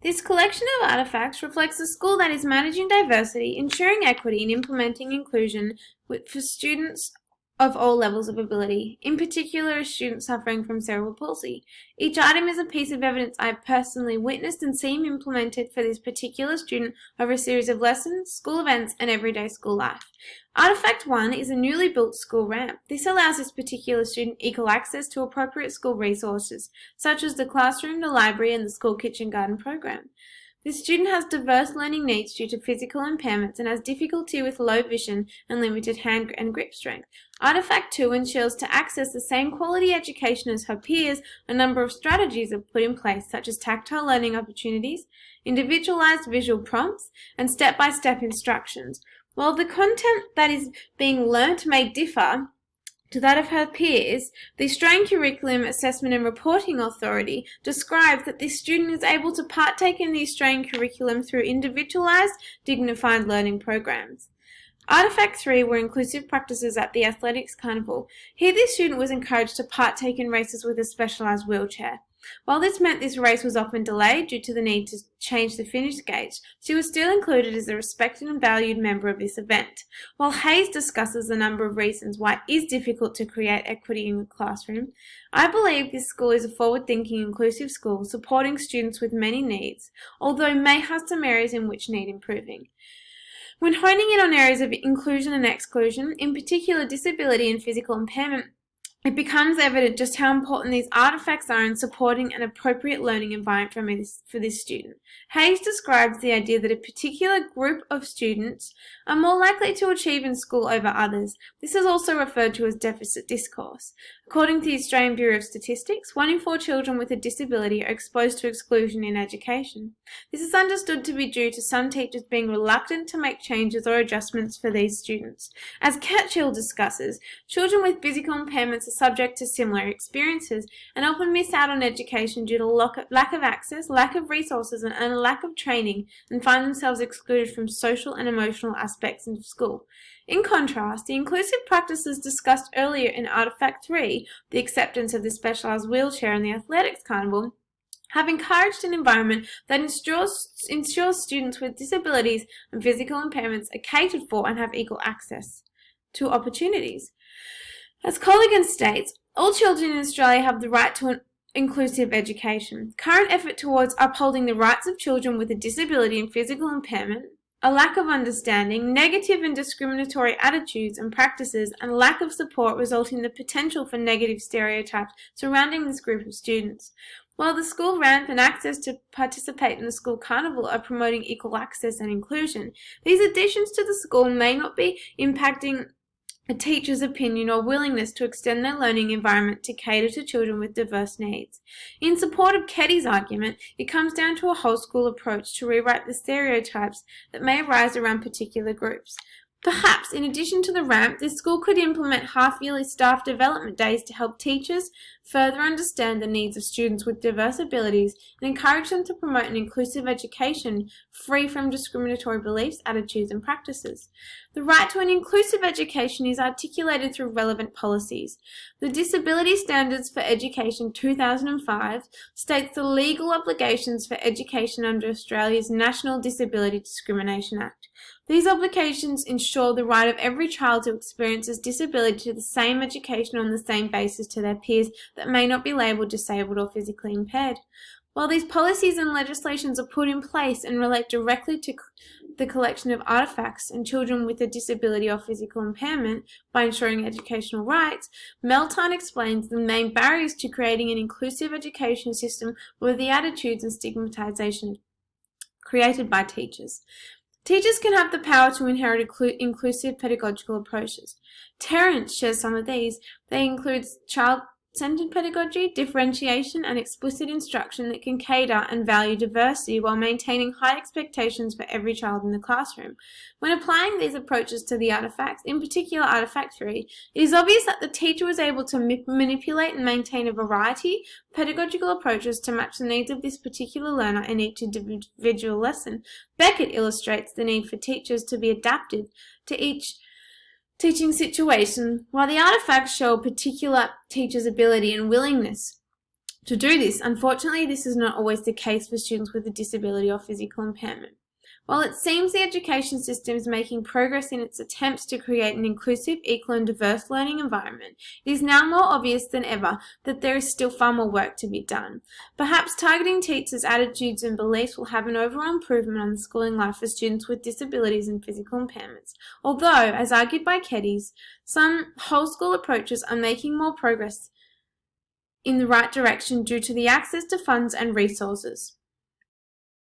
This collection of artifacts reflects a school that is managing diversity, ensuring equity, and implementing inclusion for students of all levels of ability, in particular students suffering from cerebral palsy. Each item is a piece of evidence I've personally witnessed and seen implemented for this particular student over a series of lessons, school events, and everyday school life. Artifact 1 is a newly built school ramp. This allows this particular student equal access to appropriate school resources, such as the classroom, the library, and the school kitchen garden program. This student has diverse learning needs due to physical impairments and has difficulty with low vision and limited hand and grip strength. Artifact 2 ensures to access the same quality education as her peers, a number of strategies are put in place, such as tactile learning opportunities, individualized visual prompts, and step-by-step instructions. While the content that is being learnt may differ to that of her peers, the Australian Curriculum Assessment and Reporting Authority describes that this student is able to partake in the Australian curriculum through individualised, dignified learning programs. Artifact 3 were inclusive practices at the Athletics Carnival. Here the student was encouraged to partake in races with a specialised wheelchair. While this meant this race was often delayed due to the need to change the finish gauge, she was still included as a respected and valued member of this event. While Hayes discusses a number of reasons why it is difficult to create equity in the classroom, I believe this school is a forward-thinking, inclusive school supporting students with many needs, although may have some areas in which need improving. When honing in on areas of inclusion and exclusion, in particular disability and physical impairment, it becomes evident just how important these artifacts are in supporting an appropriate learning environment for this student. Hayes describes the idea that a particular group of students are more likely to achieve in school over others. This is also referred to as deficit discourse. According to the Australian Bureau of Statistics, 1 in 4 children with a disability are exposed to exclusion in education. This is understood to be due to some teachers being reluctant to make changes or adjustments for these students. As Catchill discusses, children with physical impairments are subject to similar experiences and often miss out on education due to lack of access, lack of resources, and a lack of training, and find themselves excluded from social and emotional aspects of school. In contrast, the inclusive practices discussed earlier in Artifact 3, the acceptance of the specialised wheelchair and the athletics carnival, have encouraged an environment that ensures students with disabilities and physical impairments are catered for and have equal access to opportunities. As Colligan states, all children in Australia have the right to an inclusive education. Current effort towards upholding the rights of children with a disability and physical impairment, a lack of understanding, negative and discriminatory attitudes and practices, and lack of support result in the potential for negative stereotypes surrounding this group of students. While the school ramp and access to participate in the school carnival are promoting equal access and inclusion, these additions to the school may not be impacting a teacher's opinion or willingness to extend their learning environment to cater to children with diverse needs. In support of Keddy's argument, it comes down to a whole school approach to rewrite the stereotypes that may arise around particular groups. Perhaps, in addition to the ramp, this school could implement half-yearly staff development days to help teachers further understand the needs of students with diverse abilities and encourage them to promote an inclusive education free from discriminatory beliefs, attitudes, and practices. The right to an inclusive education is articulated through relevant policies. The Disability Standards for Education 2005 states the legal obligations for education under Australia's National Disability Discrimination Act. These obligations ensure the right of every child who experiences disability to the same education on the same basis to their peers that may not be labelled disabled or physically impaired. While these policies and legislations are put in place and relate directly to the collection of artefacts and children with a disability or physical impairment by ensuring educational rights, Melton explains the main barriers to creating an inclusive education system were the attitudes and stigmatisation created by teachers. Teachers can have the power to inherit inclusive pedagogical approaches. Terence shares some of these. They include child-centered pedagogy, differentiation, and explicit instruction that can cater and value diversity while maintaining high expectations for every child in the classroom. When applying these approaches to the artefacts, in particular Artifact 3, it is obvious that the teacher was able to manipulate and maintain a variety of pedagogical approaches to match the needs of this particular learner in each individual lesson. Beckett illustrates the need for teachers to be adapted to each teaching situation, while the artifacts show a particular teacher's ability and willingness to do this. Unfortunately, this is not always the case for students with a disability or physical impairment. While it seems the education system is making progress in its attempts to create an inclusive, equal and diverse learning environment, it is now more obvious than ever that there is still far more work to be done. Perhaps targeting teachers' attitudes and beliefs will have an overall improvement on the schooling life for students with disabilities and physical impairments. Although, as argued by Keddies, some whole school approaches are making more progress in the right direction due to the access to funds and resources.